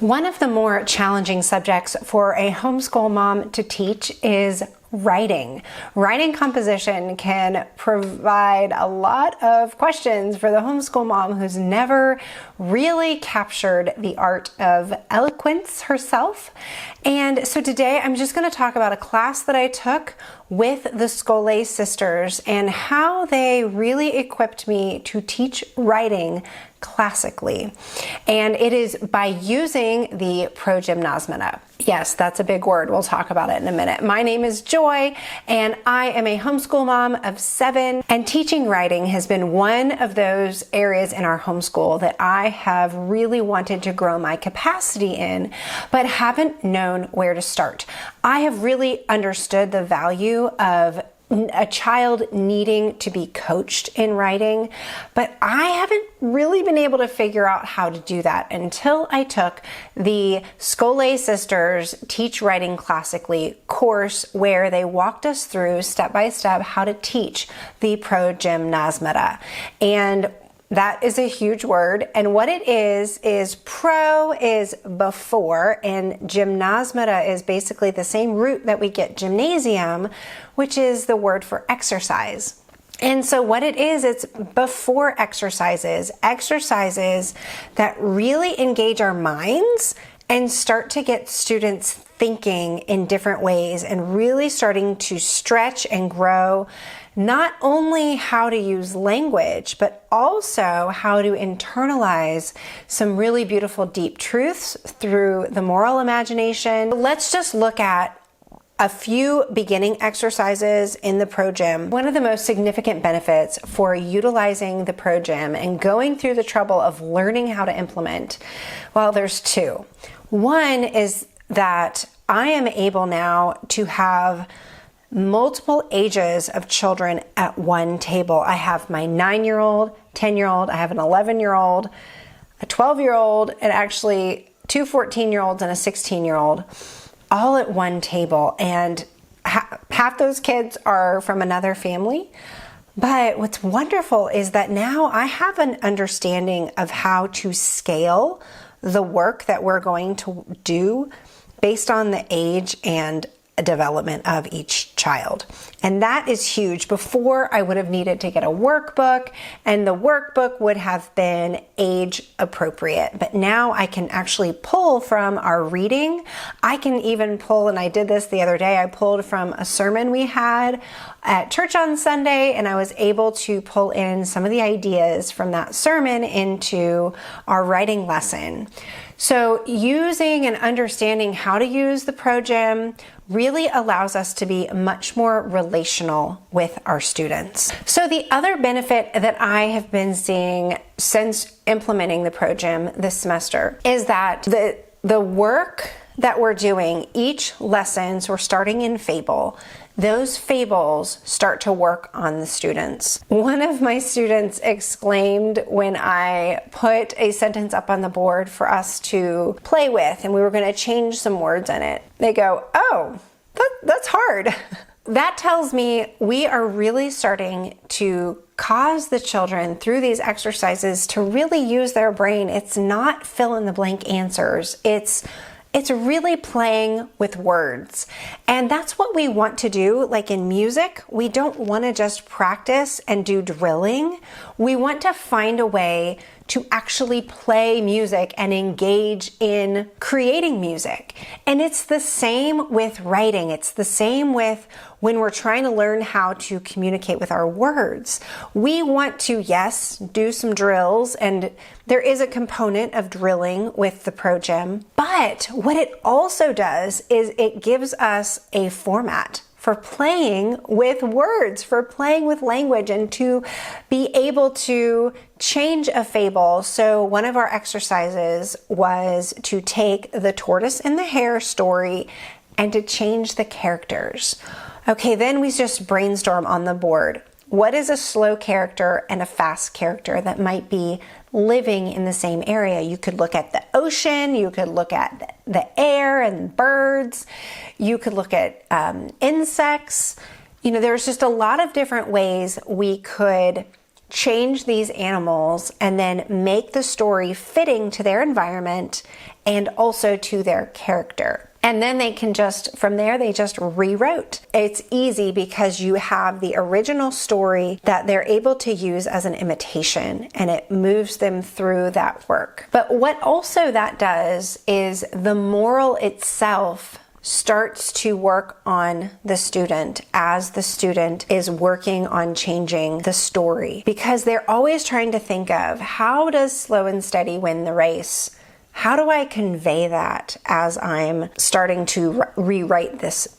One of the more challenging subjects for a homeschool mom to teach is writing. Writing composition can provide a lot of questions for the homeschool mom who's never really captured the art of eloquence herself. And so today I'm just going to talk about a class that I took with the Schole sisters and how they really equipped me to teach writing classically. And it is by using the Progymnasmata. Yes, that's a big word. We'll talk about it in a minute. My name is Joy, and I am a homeschool mom of 7, and teaching writing has been one of those areas in our homeschool that I have really wanted to grow my capacity in, but haven't known where to start. I have really understood the value of a child needing to be coached in writing, but I haven't really been able to figure out how to do that until I took the Schole sisters Teach Writing Classically course, where they walked us through step by step how to teach the Progymnasmata. And that is a huge word, and what it is pro is before, and gymnasmata is basically the same root that we get gymnasium, which is the word for exercise. And so what it is, it's before exercises that really engage our minds and start to get students thinking in different ways and really starting to stretch and grow not only how to use language, but also how to internalize some really beautiful deep truths through the moral imagination. Let's just look at a few beginning exercises in the Progym. One of the most significant benefits for utilizing the Progym and going through the trouble of learning how to implement, well, there's two. One is that I am able now to have multiple ages of children at one table. I have my 9-year-old, 10-year-old, I have an 11-year-old, a 12-year-old, and actually 2 14-year-olds and a 16-year-old, all at one table. And half those kids are from another family. But what's wonderful is that now I have an understanding of how to scale the work that we're going to do based on the age and development of each child. And that is huge. Before, I would have needed to get a workbook, and the workbook would have been age appropriate. But now I can actually pull from our reading. I can even pull, and I did this the other day, I pulled from a sermon we had at church on Sunday, and I was able to pull in some of the ideas from that sermon into our writing lesson. So using and understanding how to use the Progym really allows us to be much more relational with our students. So the other benefit that I have been seeing since implementing the Progym this semester is that the work that we're doing, each lesson, so we're starting in Fable, those fables start to work on the students. One of my students exclaimed when I put a sentence up on the board for us to play with, and we were going to change some words in it. They go, "Oh, that's hard." That tells me we are really starting to cause the children through these exercises to really use their brain. It's not fill in the blank answers. It's really playing with words. And that's what we want to do. Like in music, we don't want to just practice and do drilling. We want to find a way to actually play music and engage in creating music. And it's the same with writing. It's the same with when we're trying to learn how to communicate with our words. We want to, yes, do some drills, and there is a component of drilling with the Progym, but what it also does is it gives us a format for playing with words, for playing with language, and to be able to change a fable. So one of our exercises was to take the tortoise and the hare story and to change the characters. Okay, then we just brainstorm on the board. What is a slow character and a fast character that might be living in the same area? You could look at the ocean, you could look at the air and birds, you could look at insects. You know, there's just a lot of different ways we could change these animals and then make the story fitting to their environment and also to their character. And then they can just, from there, they just rewrote. It's easy because you have the original story that they're able to use as an imitation, and it moves them through that work. But what also that does is the moral itself starts to work on the student as the student is working on changing the story, because they're always trying to think of, how does slow and steady win the race? How do I convey that as I'm starting to rewrite this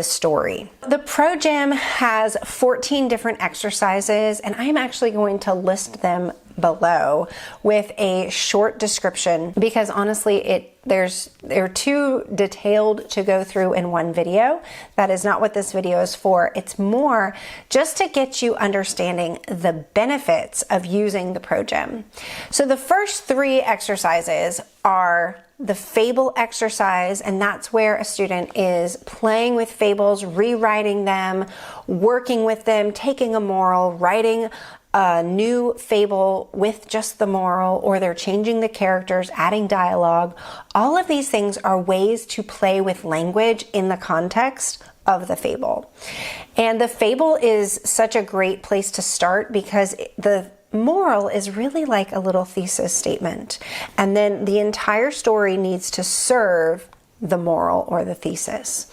story? The Progym has 14 different exercises, and I'm actually going to list them below with a short description, because honestly they're too detailed to go through in one video. That is not what this video is for. It's more just to get you understanding the benefits of using the Progym. So the first 3 exercises are the Fable exercise, and that's where a student is playing with fables, rewriting them, working with them, taking a moral, writing a new fable with just the moral, or they're changing the characters, adding dialogue. All of these things are ways to play with language in the context of the fable. And the fable is such a great place to start because the moral is really like a little thesis statement. And then the entire story needs to serve the moral or the thesis.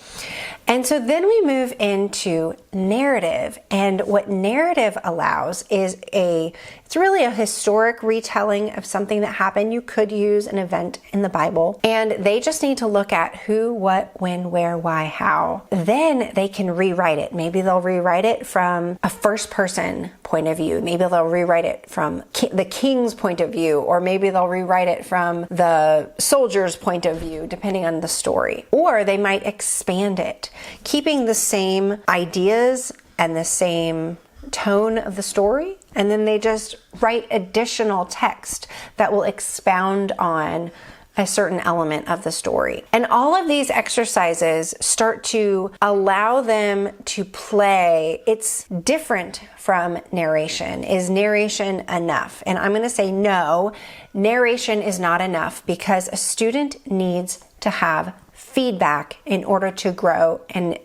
And so then we move into narrative, and what narrative allows is it's really a historic retelling of something that happened. You could use an event in the Bible, and they just need to look at who, what, when, where, why, how. Then they can rewrite it. Maybe they'll rewrite it from a first person point of view. Maybe they'll rewrite it from the king's point of view, or maybe they'll rewrite it from the soldier's point of view, depending on the story. Or they might expand it, keeping the same ideas and the same tone of the story, and then they just write additional text that will expound on a certain element of the story. And all of these exercises start to allow them to play. It's different from narration. Is narration enough? And I'm going to say no, narration is not enough, because a student needs to have feedback in order to grow and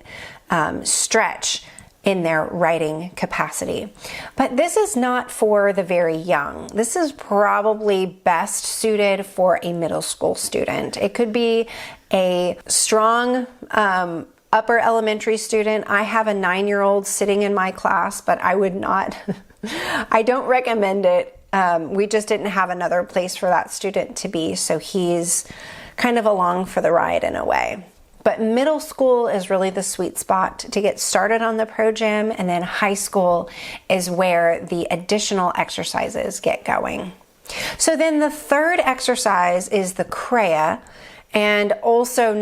stretch in their writing capacity. But this is not for the very young. This is probably best suited for a middle school student. It could be a strong upper elementary student. I have a 9-year-old sitting in my class, but I would not, I don't recommend it. We just didn't have another place for that student to be, so he's kind of along for the ride in a way. But middle school is really the sweet spot to get started on the Progym, and then high school is where the additional exercises get going. So then the third exercise is the Chreia, and also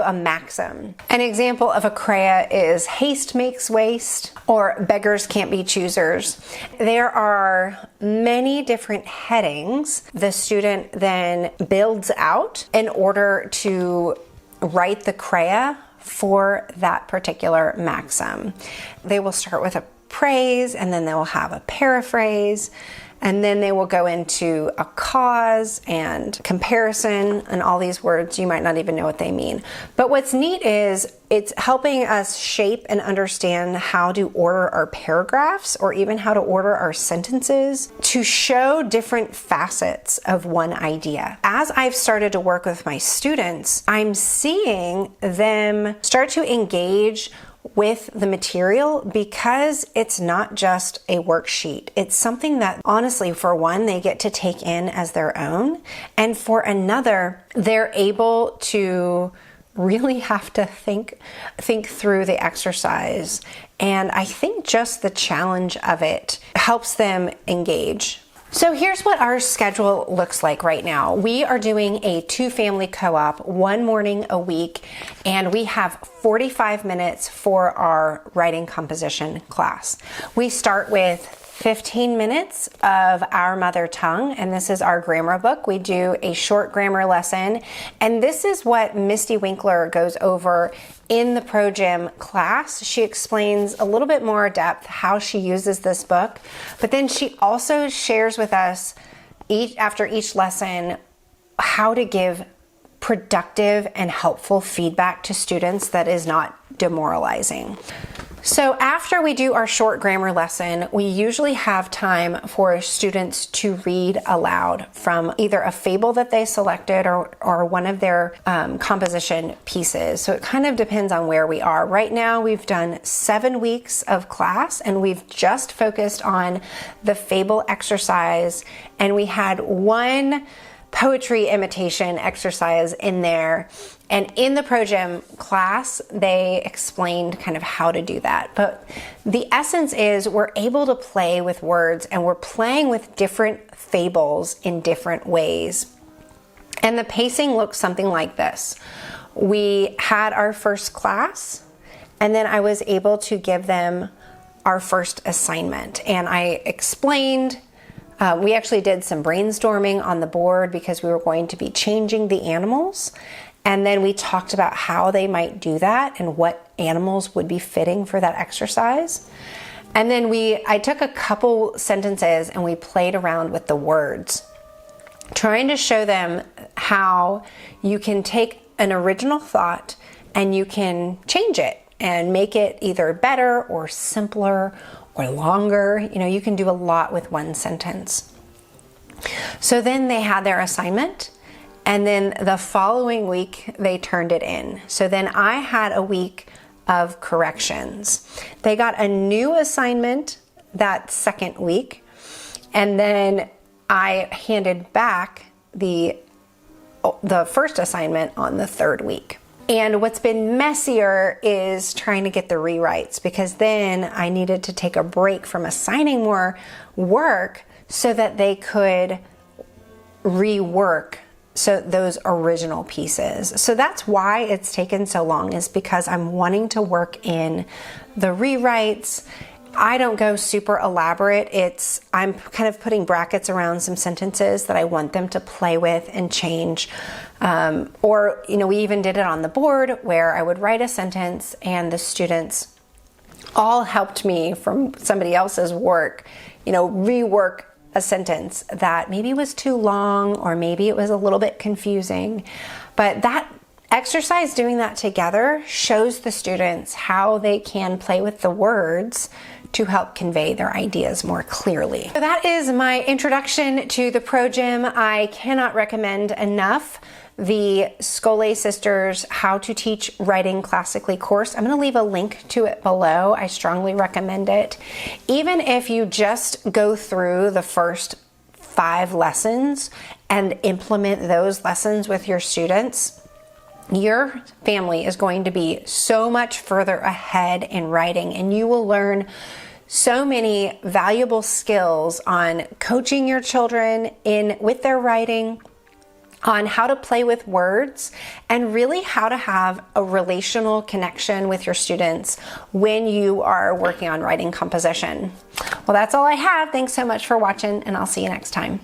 a Maxim. An example of a Chreia is haste makes waste, or beggars can't be choosers. There are many different headings the student then builds out in order to write the Chreia for that particular maxim. They will start with a praise, and then they will have a paraphrase, and then they will go into a cause and comparison, and all these words you might not even know what they mean. But what's neat is it's helping us shape and understand how to order our paragraphs, or even how to order our sentences, to show different facets of one idea. As I've started to work with my students, I'm seeing them start to engage with the material, because it's not just a worksheet. It's something that, honestly, for one, they get to take in as their own, and for another, they're able to really have to think through the exercise. And I think just the challenge of it helps them engage. So here's what our schedule looks like right now. We are doing a 2-family co-op, 1 morning a week, and we have 45 minutes for our writing composition class. We start with 15 minutes of our mother tongue, and this is our grammar book. We do a short grammar lesson, and this is what Misty Winkler goes over in the Progym class. She explains a little bit more depth how she uses this book, but then she also shares with us after each lesson how to give productive and helpful feedback to students that is not demoralizing. So after we do our short grammar lesson, we usually have time for students to read aloud from either a fable that they selected or one of their composition pieces. So it kind of depends on where we are. Right now, we've done 7 weeks of class, and we've just focused on the fable exercise, and we had one poetry imitation exercise in there. And in the Progym class, they explained kind of how to do that. But the essence is we're able to play with words, and we're playing with different fables in different ways. And the pacing looks something like this. We had our first class, and then I was able to give them our first assignment. And I explained we actually did some brainstorming on the board because we were going to be changing the animals. And then we talked about how they might do that and what animals would be fitting for that exercise. And then I took a couple sentences and we played around with the words, trying to show them how you can take an original thought and you can change it and make it either better or simpler or longer. You know, you can do a lot with one sentence. So then they had their assignment, and then the following week they turned it in. So then I had a week of corrections. They got a new assignment that second week, and then I handed back the first assignment on the third week. And what's been messier is trying to get the rewrites, because then I needed to take a break from assigning more work so that they could rework those original pieces. So that's why it's taken so long, is because I'm wanting to work in the rewrites. I don't go super elaborate. I'm kind of putting brackets around some sentences that I want them to play with and change. Or, we even did it on the board where I would write a sentence and the students all helped me from somebody else's work, rework a sentence that maybe was too long or maybe it was a little bit confusing. But that exercise, doing that together, shows the students how they can play with the words to help convey their ideas more clearly. So that is my introduction to the Progym. I cannot recommend enough the Schole Sisters How to Teach Writing Classically course. I'm going to leave a link to it below. I strongly recommend it. Even if you just go through the first 5 lessons and implement those lessons with your students, your family is going to be so much further ahead in writing, and you will learn so many valuable skills on coaching your children with their writing, on how to play with words, and really how to have a relational connection with your students when you are working on writing composition. Well, that's all I have. Thanks so much for watching, and I'll see you next time.